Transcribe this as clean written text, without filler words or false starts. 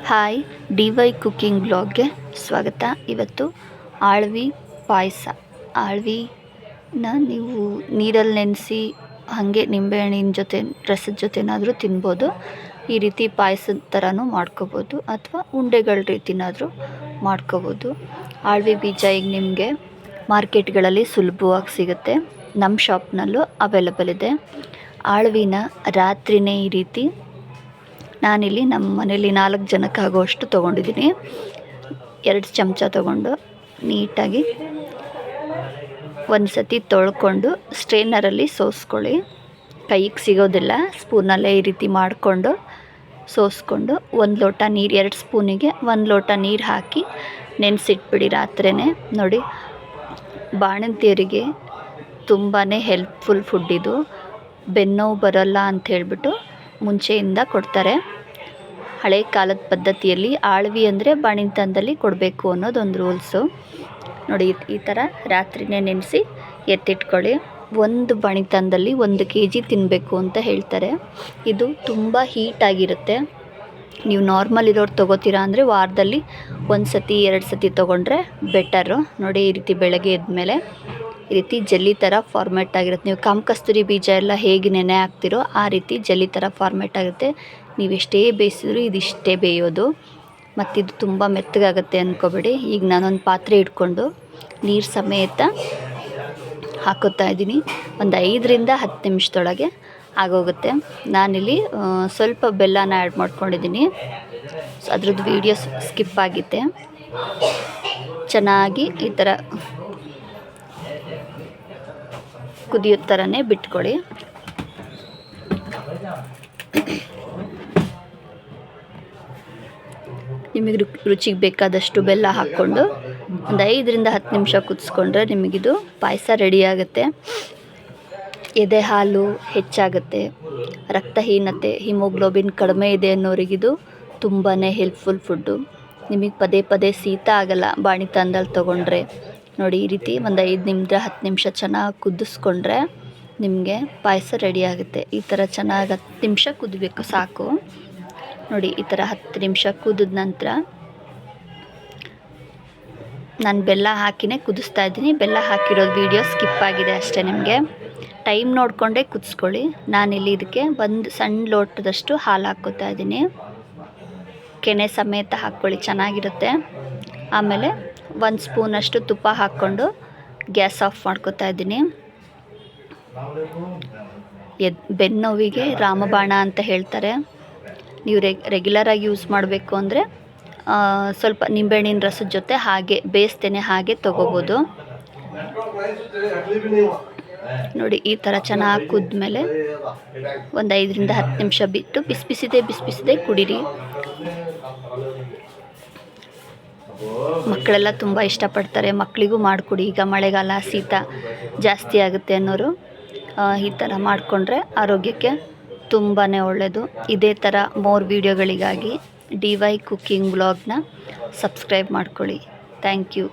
Hi, D Y cooking ಬ್ಲಾಗ್ಗೆ ಸ್ವಾಗತ. ಇವತ್ತು ಆಳ್ವಿ ಪಾಯಸ. ಆಳ್ವಿನ ನೀವು ನೀರಲ್ಲಿ ನೆನೆಸಿ ಹಾಗೆ ನಿಂಬೆಹಣ್ಣಿನ ಜೊತೆ ರಸದ ಜೊತೆನಾದರೂ ತಿನ್ಬೋದು. ಈ ರೀತಿ ಪಾಯಸದ ಥರನೂ ಮಾಡ್ಕೋಬೋದು ಅಥವಾ ಉಂಡೆಗಳ ರೀತಿನಾದರೂ ಮಾಡ್ಕೋಬೋದು. ಆಳ್ವಿ ಬೀಜ ಈಗ ನಿಮಗೆ ಮಾರ್ಕೆಟ್ಗಳಲ್ಲಿ ಸುಲಭವಾಗಿ ಸಿಗುತ್ತೆ. ನಮ್ಮ ಶಾಪ್ನಲ್ಲೂ ಅವೈಲಬಲ್ ಇದೆ. ಆಳ್ವಿನ ರಾತ್ರಿಯೇ ಈ ರೀತಿ ನಾನಿಲ್ಲಿ ನಮ್ಮ ಮನೇಲಿ 4 ಜನಕ್ಕೆ ಆಗುವಷ್ಟು ತೊಗೊಂಡಿದ್ದೀನಿ. 2 ಚಮಚ ತೊಗೊಂಡು ನೀಟಾಗಿ ಒಂದು ಸತಿ ತೊಳ್ಕೊಂಡು ಸ್ಟ್ರೈನರಲ್ಲಿ ಸೋಸ್ಕೊಳ್ಳಿ. ಕೈಗೆ ಸಿಗೋದಿಲ್ಲ, ಸ್ಪೂನಲ್ಲೇ ಈ ರೀತಿ ಮಾಡಿಕೊಂಡು ಸೋಸ್ಕೊಂಡು 1 ಲೋಟ ನೀರು, 2 ಸ್ಪೂನಿಗೆ 1 ಲೋಟ ನೀರು ಹಾಕಿ ನೆನೆಸಿಟ್ಬಿಡಿ ರಾತ್ರಿಯೇ. ನೋಡಿ, ಬಾಣಂತಿಯರಿಗೆ ತುಂಬಾ ಹೆಲ್ಪ್ಫುಲ್ ಫುಡ್ ಇದು. ಬೆನ್ನೋವು ಬರೋಲ್ಲ ಅಂತ ಹೇಳ್ಬಿಟ್ಟು ಮುಂಚೆಯಿಂದ ಕೊಡ್ತಾರೆ. ಹಳೆ ಕಾಲದ ಪದ್ಧತಿಯಲ್ಲಿ ಆಳ್ವಿ ಅಂದರೆ ಬಾಣಂತನದಲ್ಲಿ ಕೊಡಬೇಕು ಅನ್ನೋದೊಂದು ರೂಲ್ಸು. ನೋಡಿ, ಈ ಥರ ರಾತ್ರಿಯೇ ನೆನೆಸಿ ಎತ್ತಿಟ್ಕೊಳ್ಳಿ. ಒಂದು ಬಾಣಂತನದಲ್ಲಿ 1 kg ತಿನ್ನಬೇಕು ಅಂತ ಹೇಳ್ತಾರೆ. ಇದು ತುಂಬ ಹೀಟಾಗಿರುತ್ತೆ. ನೀವು ನಾರ್ಮಲ್ ಇರೋರು ತೊಗೋತೀರಾ ಅಂದರೆ ವಾರದಲ್ಲಿ 1 ಸತಿ 2 ಸತಿ ತೊಗೊಂಡ್ರೆ ಬೆಟರು. ನೋಡಿ, ಈ ರೀತಿ ಬೆಳಗ್ಗೆ ಎದ್ಮೇಲೆ ಈ ರೀತಿ ಜಲ್ಲಿ ಥರ ಫಾರ್ಮೇಟ್ ಆಗಿರುತ್ತೆ. ನೀವು ಕಾಮಕಸ್ತೂರಿ ಬೀಜ ಎಲ್ಲ ಹೇಗೆ ನೆನೆ ಹಾಕ್ತಿರೋ ಆ ರೀತಿ ಜಲ್ಲಿ ಥರ ಫಾರ್ಮೇಟ್ ಆಗುತ್ತೆ. ನೀವು ಎಷ್ಟೇ ಬೇಯಿಸಿದ್ರು ಇದಿಷ್ಟೇ ಬೇಯೋದು. ಮತ್ತಿದು ತುಂಬ ಮೆತ್ತಗಾಗುತ್ತೆ ಅಂದ್ಕೋಬೇಡಿ. ಈಗ ನಾನೊಂದು ಪಾತ್ರೆ ಇಟ್ಕೊಂಡು ನೀರು ಸಮೇತ ಹಾಕೋತಾ ಇದ್ದೀನಿ. ಒಂದು 5 ರಿಂದ 10 ನಿಮಿಷದೊಳಗೆ ಆಗೋಗುತ್ತೆ. ನಾನಿಲ್ಲಿ ಸ್ವಲ್ಪ ಬೆಲ್ಲನ ಆ್ಯಡ್ ಮಾಡ್ಕೊಂಡಿದ್ದೀನಿ. ಅದ್ರದ್ದು ವೀಡಿಯೋ ಸ್ಕಿಪ್ ಆಗಿದೆ. ಚೆನ್ನಾಗಿ ಈ ಥರ ಕುದಿಯೋ ಥರನೇ ಬಿಟ್ಕೊಳ್ಳಿ. ನಿಮಗೆ ರುಚಿಗೆ ಬೇಕಾದಷ್ಟು ಬೆಲ್ಲ ಹಾಕ್ಕೊಂಡು ಒಂದು 5 ರಿಂದ 10 ನಿಮಿಷ ಕುದಿಸ್ಕೊಂಡ್ರೆ ನಿಮಗಿದು ಪಾಯಸ ರೆಡಿ ಆಗುತ್ತೆ. ಎದೆ ಹಾಲು ಹೆಚ್ಚಾಗುತ್ತೆ. ರಕ್ತಹೀನತೆ, ಹಿಮೋಗ್ಲೋಬಿನ್ ಕಡಿಮೆ ಇದೆ ಅನ್ನೋರಿಗಿದು ತುಂಬಾ ಹೆಲ್ಪ್ಫುಲ್ ಫುಡ್ಡು. ನಿಮಗೆ ಪದೇ ಪದೇ ಶೀತ ಆಗಲ್ಲ ಬಾಣಂತನದಲ್ಲಿ ತೊಗೊಂಡ್ರೆ. ನೋಡಿ, ಈ ರೀತಿ ಒಂದು 5 ರಿಂದ 10 ನಿಮಿಷ ಚೆನ್ನಾಗಿ ಕುದಿಸ್ಕೊಂಡ್ರೆ ನಿಮಗೆ ಪಾಯಸ ರೆಡಿ ಆಗುತ್ತೆ. ಈ ಥರ ಚೆನ್ನಾಗಿ 10 ನಿಮಿಷ ಕುದಿಬೇಕು ಸಾಕು. ನೋಡಿ, ಈ ಥರ 10 ನಿಮಿಷ ಕುದಿದ ನಂತರ ನಾನು ಬೆಲ್ಲ ಹಾಕಿನೇ ಕುದಿಸ್ತಾ ಇದ್ದೀನಿ. ಬೆಲ್ಲ ಹಾಕಿರೋದು ವೀಡಿಯೋ ಸ್ಕಿಪ್ ಆಗಿದೆ ಅಷ್ಟೇ. ನಿಮಗೆ ಟೈಮ್ ನೋಡಿಕೊಂಡೇ ಕುದಿಸ್ಕೊಳ್ಳಿ. ನಾನಿಲ್ಲಿ ಇದಕ್ಕೆ 1 ಸಣ್ಣ ಲೋಟದಷ್ಟು ಹಾಲು ಹಾಕ್ಕೋತಾ ಇದ್ದೀನಿ. ಕೆನೆ ಸಮೇತ ಹಾಕ್ಕೊಳ್ಳಿ, ಚೆನ್ನಾಗಿರುತ್ತೆ. ಆಮೇಲೆ 1 ಸ್ಪೂನಷ್ಟು ತುಪ್ಪ ಹಾಕ್ಕೊಂಡು ಗ್ಯಾಸ್ ಆಫ್ ಮಾಡ್ಕೋತಾ ಇದ್ದೀನಿ. ಬೆನ್ನೋವಿಗೆ ರಾಮಬಾಣ ಅಂತ ಹೇಳ್ತಾರೆ. ನೀವು ರೆಗ್ಯುಲರಾಗಿ ಯೂಸ್ ಮಾಡಬೇಕು ಅಂದರೆ ಸ್ವಲ್ಪ ನಿಂಬೆಹಣ್ಣಿನ ರಸದ ಜೊತೆ ಹಾಗೆ ಬೇಯಿಸ್ತೇನೆ ಹಾಗೆ ತೊಗೋಬೋದು. ನೋಡಿ, ಈ ಥರ ಚೆನ್ನಾಗಿ ಕುದ್ಮೇಲೆ ಒಂದು 5 ರಿಂದ 10 ನಿಮಿಷ ಬಿಟ್ಟು ಬಿಸಿಬಿಸಿದೆ ಕುಡೀರಿ. ಮಕ್ಕಳೆಲ್ಲ ತುಂಬ ಇಷ್ಟಪಡ್ತಾರೆ. ಮಕ್ಕಳಿಗೂ ಮಾಡಿಕೊಡಿ. ಈಗ ಮಳೆಗಾಲ, ಶೀತ ಜಾಸ್ತಿ ಆಗುತ್ತೆ ಅನ್ನೋರು ಈ ಥರ ಮಾಡಿಕೊಂಡ್ರೆ ಆರೋಗ್ಯಕ್ಕೆ ತುಂಬಾ ಒಳ್ಳೆಯದು. ಇದೇ ಥರ ಮೋರ್ ವೀಡಿಯೋಗಳಿಗಾಗಿ ಡಿ ವೈ ಕುಕ್ಕಿಂಗ್ ಬ್ಲಾಗ್ನ ಸಬ್ಸ್ಕ್ರೈಬ್ ಮಾಡ್ಕೊಳ್ಳಿ. Thank you.